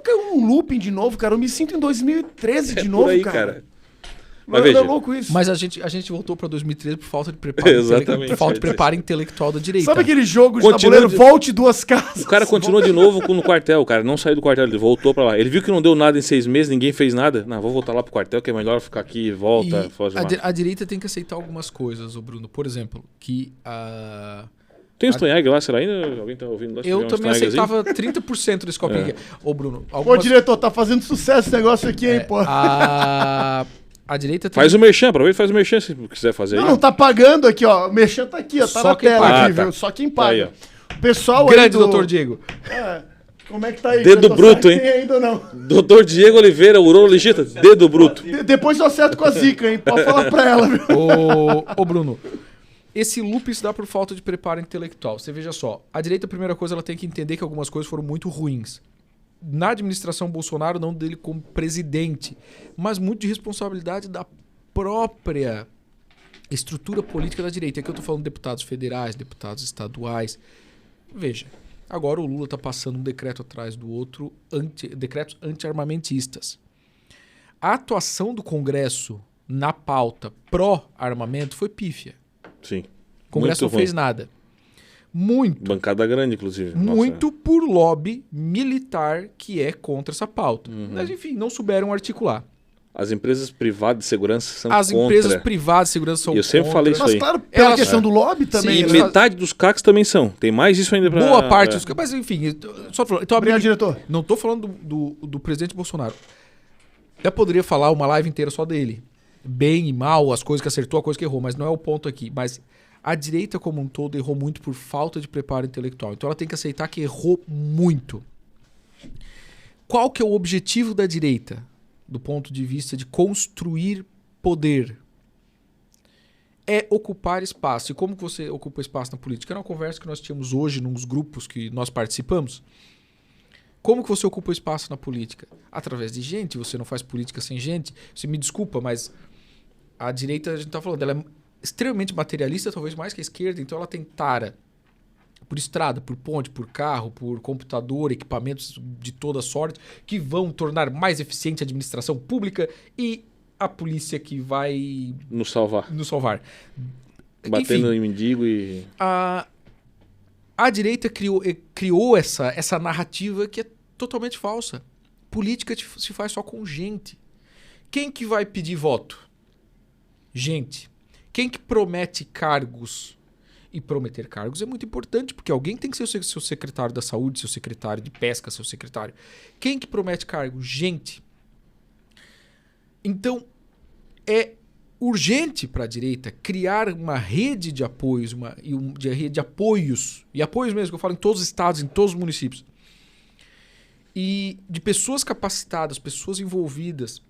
caiu um looping de novo, cara. Eu me sinto em 2013 de novo, por aí, cara. Mas Mano, veja, é louco isso. Mas a gente voltou pra 2013 por falta de preparo, Exatamente. por falta de preparo intelectual da direita. Sabe aquele jogo de Continua tabuleiro? de- Volte duas casas. o cara continuou de novo no quartel, o cara não saiu do quartel, ele voltou pra lá. Ele viu que não deu nada em 6 meses, ninguém fez nada. Não, vou voltar lá pro quartel, que é melhor ficar aqui, volta, foge lá. A direita tem que aceitar algumas coisas, ô Bruno. Por exemplo, que a... Tem um Steinegger lá, será ainda? Alguém tá ouvindo lá? Se Eu tiver um também Steineggerzinho? aceitava 30% desse copinho aqui. Ô, Bruno, Pô, algumas... diretor, tá fazendo sucesso esse negócio aqui, hein, pô. A direita tem... Faz o merchan, aproveita e faz o merchan se quiser fazer Não, aí. não tá pagando aqui, ó. O merchan tá aqui, ó. Tá Só na quem tela paga. aqui, Ah, tá. viu? Só quem Tá aí, paga. O pessoal Grande aí do... doutor Diego. É, como é que tá aí? Dedo diretor? bruto, Será que hein? tem ainda ou não? Doutor Diego Oliveira, urologista, dedo bruto. Depois eu acerto com a Zica, hein? Pode falar pra ela, viu? Ô, Bruno, esse loop se dá por falta de preparo intelectual. Você veja só, a direita, a primeira coisa, ela tem que entender que algumas coisas foram muito ruins. Na administração Bolsonaro, não dele como presidente, mas muito de responsabilidade da própria estrutura política da direita. Aqui eu tô falando de deputados federais, deputados estaduais. Veja, agora o Lula tá passando um decreto atrás do outro, decretos anti-armamentistas. A atuação do Congresso na pauta pró-armamento foi pífia. Sim. O Congresso Muito não fez ruim. nada. Muito, Bancada grande, inclusive. muito por lobby militar que é contra essa pauta. Uhum. Mas, enfim, não souberam articular. As empresas privadas de segurança são As contra. empresas privadas de segurança são Eu sempre contra. falei isso Mas aí. claro, pela Elas- questão do lobby também. E Sim, né? metade dos CACs também são. Tem mais isso ainda pra... Boa parte dos... Mas, enfim, só falando. Então, Obrigado, diretor. não tô falando do presidente Bolsonaro. Eu poderia falar uma live inteira só dele. Bem e mal, as coisas que acertou, a coisa que errou, mas não é o ponto aqui. Mas a direita como um todo errou muito por falta de preparo intelectual. Então ela tem que aceitar que errou muito. Qual que é o objetivo da direita? Do ponto de vista de construir poder. É ocupar espaço. E como que você ocupa espaço na política? Era uma conversa que nós tínhamos hoje nos grupos que nós participamos. Como que você ocupa espaço na política? Através de gente. Você não faz política sem gente. Você me desculpa, mas a direita, a gente está falando, ela é extremamente materialista, talvez mais que a esquerda. Então ela tem tara por estrada, por ponte, por carro, por computador, equipamentos de toda sorte, que vão tornar mais eficiente a administração pública e a polícia que vai Nos salvar. nos salvar. Batendo Enfim, em mendigo e... a direita criou essa narrativa que é totalmente falsa. Política se faz só com gente. Quem que vai pedir voto? Gente. Quem que promete cargos? E prometer cargos é muito importante, porque alguém tem que ser seu secretário da saúde, seu secretário de pesca, seu secretário. Quem que promete cargo? Gente. Então, é urgente para a direita criar uma rede de apoios, rede de apoios, e apoios mesmo, que eu falo em todos os estados, em todos os municípios, e de pessoas capacitadas, pessoas envolvidas,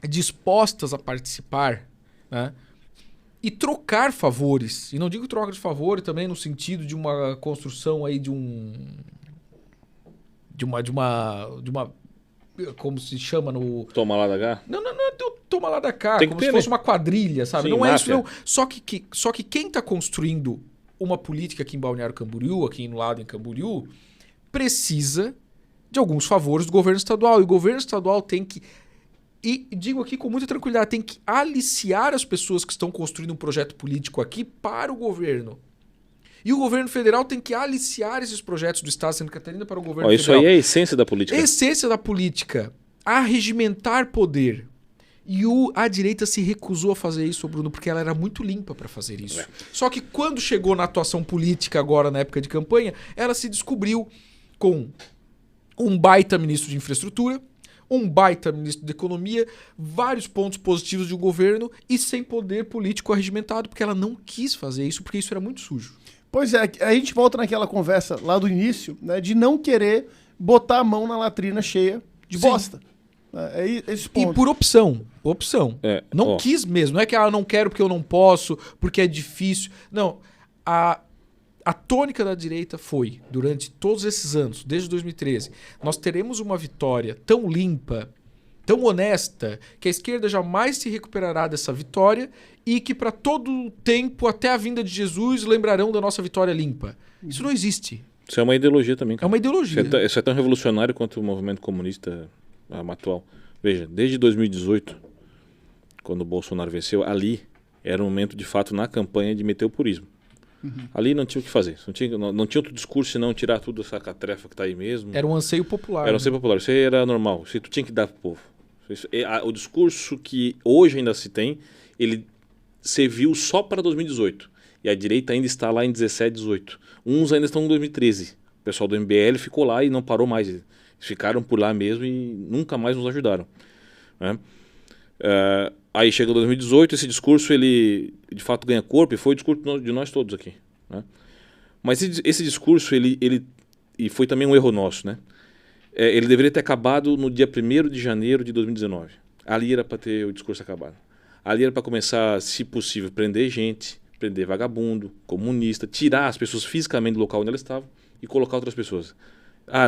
dispostas a participar, né? E trocar favores. E não digo troca de favor também no sentido de uma construção aí de uma como se chama no... Toma lá da cá. Não é toma lá da cá, Tem que como ter, se fosse né? uma quadrilha, sabe? Sim, Não é isso, máfia. não. Só que quem está construindo uma política aqui em Balneário Camboriú, aqui no lado em Camboriú, precisa de alguns favores do governo estadual. E o governo estadual tem que... E digo aqui com muita tranquilidade, tem que aliciar as pessoas que estão construindo um projeto político aqui para o governo. E o governo federal tem que aliciar esses projetos do Estado de Santa Catarina para o governo Isso federal. aí é a essência da política. Essência da política. Arregimentar poder. E a direita se recusou a fazer isso, Bruno, porque ela era muito limpa para fazer isso. Só que quando chegou na atuação política agora, na época de campanha, ela se descobriu com um baita ministro de infraestrutura, um baita ministro da economia, vários pontos positivos de um governo e sem poder político arregimentado, porque ela não quis fazer isso, porque isso era muito sujo. Pois é, a gente volta naquela conversa lá do início, né, de não querer botar a mão na latrina cheia de Sim. bosta. É esse ponto. E por opção. É, Não ó. quis mesmo. Não é que eu não quero porque eu não posso, porque é difícil. Não. A tônica da direita foi, durante todos esses anos, desde 2013, nós teremos uma vitória tão limpa, tão honesta, que a esquerda jamais se recuperará dessa vitória e que para todo o tempo, até a vinda de Jesus, lembrarão da nossa vitória limpa. Isso não existe. Isso é uma ideologia também, É cara. uma ideologia. Isso é tão revolucionário quanto o movimento comunista atual. Veja, desde 2018, quando o Bolsonaro venceu, ali era um momento, de fato, na campanha de meter o purismo. Ali não tinha o que fazer. Não tinha outro discurso senão tirar tudo essa catrefa que está aí mesmo. Era um anseio popular. Era um anseio popular. Isso aí era normal. Isso aí tu tinha que dar pro povo. O discurso que hoje ainda se tem, ele serviu só para 2018. E a direita ainda está lá em 17, 18. Uns ainda estão em 2013. O pessoal do MBL ficou lá e não parou mais. Eles ficaram por lá mesmo e nunca mais nos ajudaram. Né? Aí chega 2018, esse discurso ele de fato ganha corpo e foi o discurso de nós todos aqui. Né? Mas esse discurso e foi também um erro nosso. Né? Ele deveria ter acabado no dia 1º de janeiro de 2019. Ali era para ter o discurso acabado. Ali era para começar, se possível, prender gente, prender vagabundo, comunista, tirar as pessoas fisicamente do local onde elas estavam e colocar outras pessoas.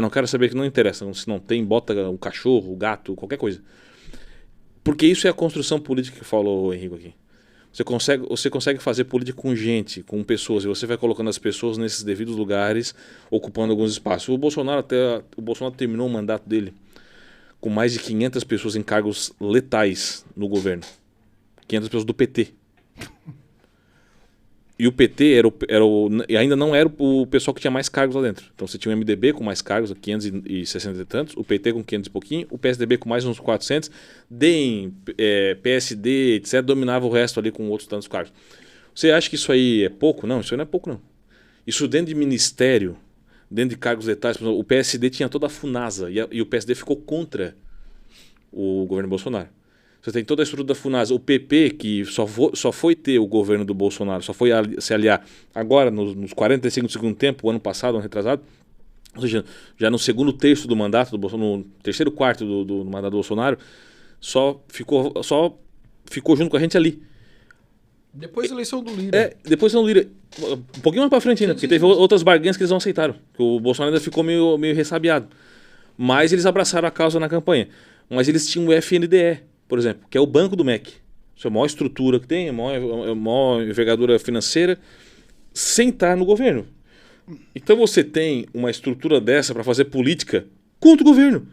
Não quero saber, que não interessa. Se não tem, bota um cachorro, um gato, qualquer coisa. Porque isso é a construção política que falou o Henrico aqui. Você consegue fazer política com gente, com pessoas, e você vai colocando as pessoas nesses devidos lugares, ocupando alguns espaços. O Bolsonaro terminou o mandato dele com mais de 500 pessoas em cargos letais no governo. 500 pessoas do PT. E o PT e ainda não era o pessoal que tinha mais cargos lá dentro. Então você tinha o MDB com mais cargos, 560 e tantos, o PT com 500 e pouquinho, o PSDB com mais uns 400, DEM, PSD, etc., dominava o resto ali com outros tantos cargos. Você acha que isso aí é pouco? Não, isso aí não é pouco, não. Isso dentro de ministério, dentro de cargos letais, por exemplo, o PSD tinha toda a FUNASA e o PSD ficou contra o governo Bolsonaro. Você tem toda a estrutura da FUNASA. O PP, que só foi ter o governo do Bolsonaro, só foi se aliar agora, nos 45 do segundo tempo, o ano passado, ano retrasado, ou seja, já no segundo terço do mandato do Bolsonaro, no terceiro quarto do mandato do Bolsonaro, só ficou junto com a gente ali. Depois da eleição do Lira. Depois da eleição do Lira. Um pouquinho mais pra frente ainda, porque teve outras barganhas que eles não aceitaram. Que o Bolsonaro ainda ficou meio ressabiado. Mas eles abraçaram a causa na campanha. Mas eles tinham o FNDE, por exemplo, que é o banco do MEC. Isso é a maior estrutura que tem, a maior envergadura financeira, sem estar no governo. Então você tem uma estrutura dessa para fazer política contra o governo.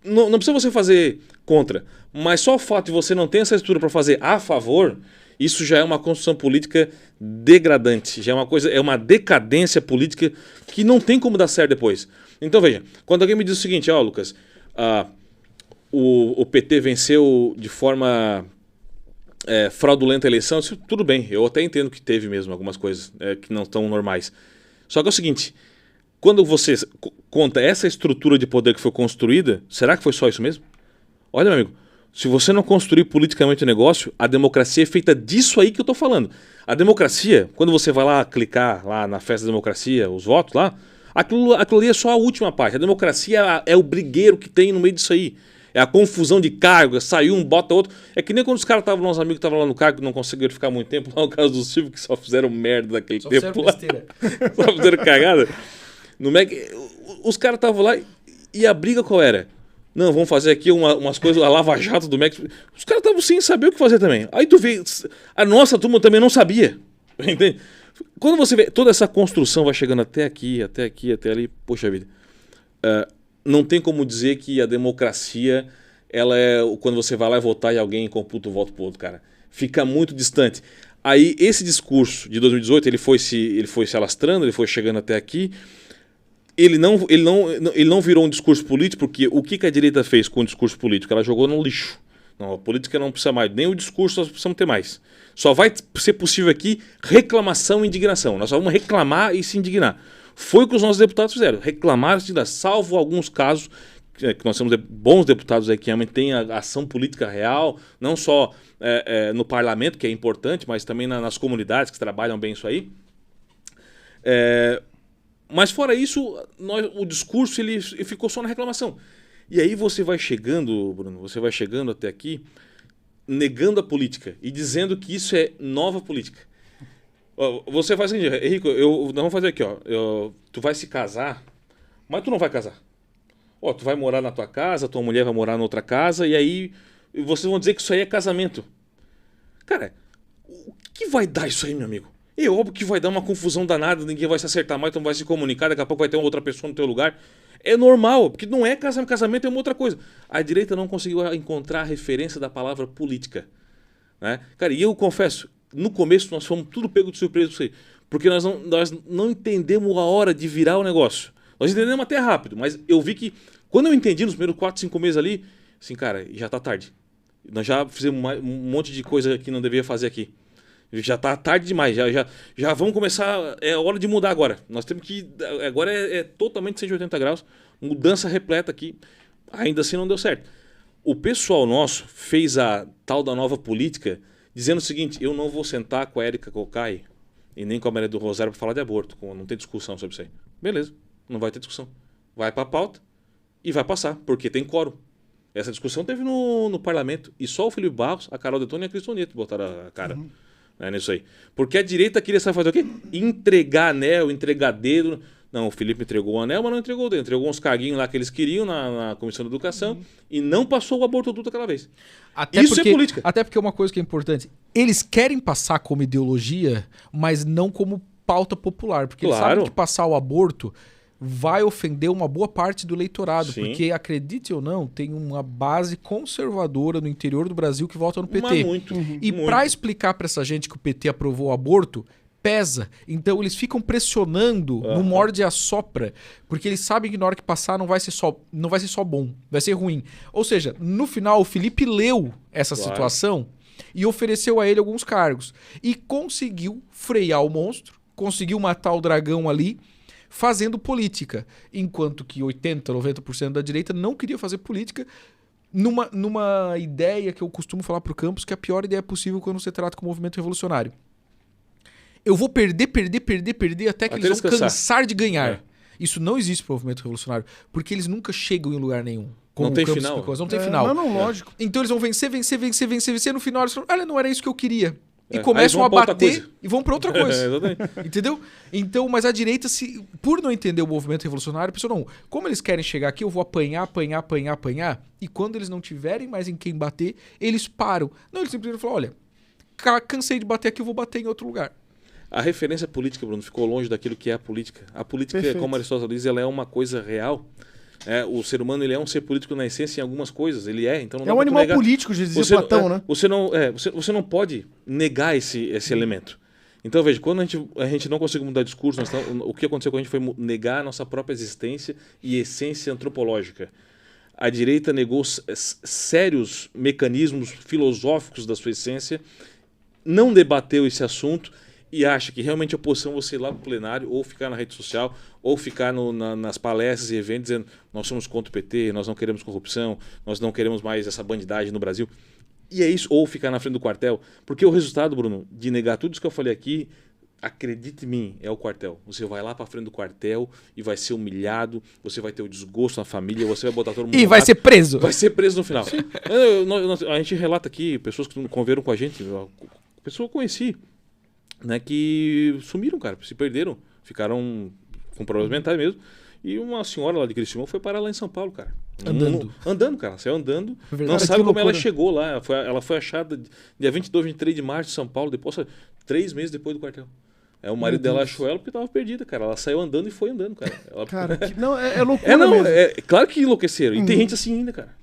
Não precisa você fazer contra, mas só o fato de você não ter essa estrutura para fazer a favor, isso já é uma construção política degradante, já é uma decadência política que não tem como dar certo depois. Então veja, quando alguém me diz o seguinte, Lucas, o PT venceu de forma fraudulenta a eleição, isso, tudo bem, eu até entendo que teve mesmo algumas coisas que não estão normais. Só que é o seguinte, quando você conta essa estrutura de poder que foi construída, será que foi só isso mesmo? Olha, meu amigo, se você não construir politicamente o negócio, a democracia é feita disso aí que eu estou falando. A democracia, quando você vai lá clicar lá na festa da democracia, os votos lá, aquilo ali é só a última parte. A democracia é o brigueiro que tem no meio disso aí. É a confusão de cargos, saiu um, bota outro. É que nem quando os caras estavam, nossos amigos que estavam lá no cargo, que não conseguiram ficar muito tempo, lá no caso do Silvio, que só fizeram merda daquele tempo. Só fizeram besteira. Só fizeram cagada. No MEC, os caras estavam lá e a briga qual era? Não, vamos fazer aqui umas coisas, a lava-jato do MEC. Os caras estavam sem saber o que fazer também. Aí tu vê, a nossa turma também não sabia. Entende? Quando você vê toda essa construção vai chegando até aqui, até ali, poxa vida. Não tem como dizer que a democracia, ela é quando você vai lá e votar e alguém computa o voto pro outro, cara. Fica muito distante. Aí esse discurso de 2018, ele foi se alastrando, ele foi chegando até aqui. Ele não virou um discurso político, porque o que a direita fez com o discurso político? Ela jogou no lixo. Não, a política não precisa mais, nem o discurso nós precisamos ter mais. Só vai ser possível aqui reclamação e indignação. Nós só vamos reclamar e se indignar. Foi o que os nossos deputados fizeram, reclamaram, salvo alguns casos, que nós temos bons deputados aí que realmente têm a ação política real, não só no parlamento, que é importante, mas também nas comunidades que trabalham bem isso aí. Mas fora isso, o discurso ele ficou só na reclamação. E aí você vai chegando, Bruno, até aqui, negando a política e dizendo que isso é nova política. Você faz o seguinte, Henrico, nós vamos fazer aqui, tu vai se casar, mas tu não vai casar. Tu vai morar na tua casa, tua mulher vai morar na outra casa, e aí vocês vão dizer que isso aí é casamento. Cara, o que vai dar isso aí, meu amigo? É óbvio que vai dar uma confusão danada, ninguém vai se acertar mais, então vai se comunicar, daqui a pouco vai ter uma outra pessoa no teu lugar. É normal, porque não é casamento, é uma outra coisa. A direita não conseguiu encontrar a referência da palavra política. Né? Cara, e eu confesso, no começo nós fomos tudo pego de surpresa com isso aí, porque nós não entendemos a hora de virar o negócio. Nós entendemos até rápido, mas eu vi que quando eu entendi nos primeiros 4, 5 meses ali, assim, cara, já tá tarde. Nós já fizemos um monte de coisa que não devia fazer aqui. Já tá tarde demais, já vamos começar, é hora de mudar agora. Nós temos que, agora é totalmente 180 graus, mudança repleta aqui, ainda assim não deu certo. O pessoal nosso fez a tal da nova política, dizendo o seguinte, eu não vou sentar com a Érica Cocai e nem com a Maria do Rosário para falar de aborto, não tem discussão sobre isso aí. Beleza, não vai ter discussão. Vai para a pauta e vai passar, porque tem quórum. Essa discussão teve no parlamento e só o Felipe Barros, a Carol Detoni e a Cristo Neto botaram a cara. Nisso aí. Porque a direita queria saber fazer o quê? Entregar anel, entregar dedo. Não, o Felipe entregou o anel, mas não entregou o dedo. Entregou uns carguinhos lá que eles queriam na Comissão de Educação e não passou o aborto tudo aquela vez. Isso é política. Até porque uma coisa que é importante, eles querem passar como ideologia, mas não como pauta popular. Porque eles sabem que passar o aborto vai ofender uma boa parte do eleitorado. Sim. Porque, acredite ou não, tem uma base conservadora no interior do Brasil que vota no PT. Mas muito. E para explicar para essa gente que o PT aprovou o aborto, pesa. Então eles ficam pressionando no morde e assopra, porque eles sabem que na hora que passar não vai ser só bom, vai ser ruim. Ou seja, no final o Felipe leu essa situação e ofereceu a ele alguns cargos. E conseguiu frear o monstro, conseguiu matar o dragão ali, fazendo política, enquanto que 80%, 90% da direita não queria fazer política numa ideia que eu costumo falar para o campus, que é a pior ideia possível quando você trata com o movimento revolucionário. Eu vou perder até que eles vão cansar de ganhar. Isso não existe para o movimento revolucionário, porque eles nunca chegam em lugar nenhum. Não tem final. Não tem final. Não, lógico. Então eles vão vencer, no final eles falam, olha, não era isso que eu queria. E começam a bater e vão para outra coisa. Entendeu? Então, mas a direita, por não entender o movimento revolucionário, pensou, não, como eles querem chegar aqui, eu vou apanhar, e quando eles não tiverem mais em quem bater, eles param. Não, eles simplesmente falam, olha, cansei de bater aqui, eu vou bater em outro lugar. A referência política, Bruno, ficou longe daquilo que é a política. A política, como Aristóteles diz, ela é uma coisa real. O ser humano ele é um ser político na essência em algumas coisas, ele é. Então não dá um animal político, já dizia Platão, né? Você não pode negar esse elemento. Então veja, quando a gente não conseguiu mudar discurso, o que aconteceu com a gente foi negar a nossa própria existência e essência antropológica. A direita negou sérios mecanismos filosóficos da sua essência, não debateu esse assunto e acha que realmente a oposição é você ir lá pro plenário ou ficar na rede social ou ficar nas palestras e eventos dizendo nós somos contra o PT, nós não queremos corrupção, nós não queremos mais essa bandidagem no Brasil. E é isso, ou ficar na frente do quartel. Porque o resultado, Bruno, de negar tudo isso que eu falei aqui, acredite em mim, é o quartel. Você vai lá pra frente do quartel e vai ser humilhado, você vai ter o desgosto na família, você vai botar todo mundo... E vai ser preso. Vai ser preso no final. A gente relata aqui, pessoas que conviveram com a gente, pessoas que eu conheci, né, que sumiram, cara, se perderam, ficaram com problemas mentais mesmo. E uma senhora lá de Criciúma foi parar lá em São Paulo, cara. Andando, cara. Saiu andando. Não sabe como ela chegou lá. Ela foi achada dia 22, 23 de março em São Paulo, depois, 3 meses depois do quartel. O marido dela achou ela porque tava perdida, cara. Ela saiu andando e foi andando, cara. Cara, é loucura mesmo. Claro que enlouqueceram. E tem gente assim ainda, cara.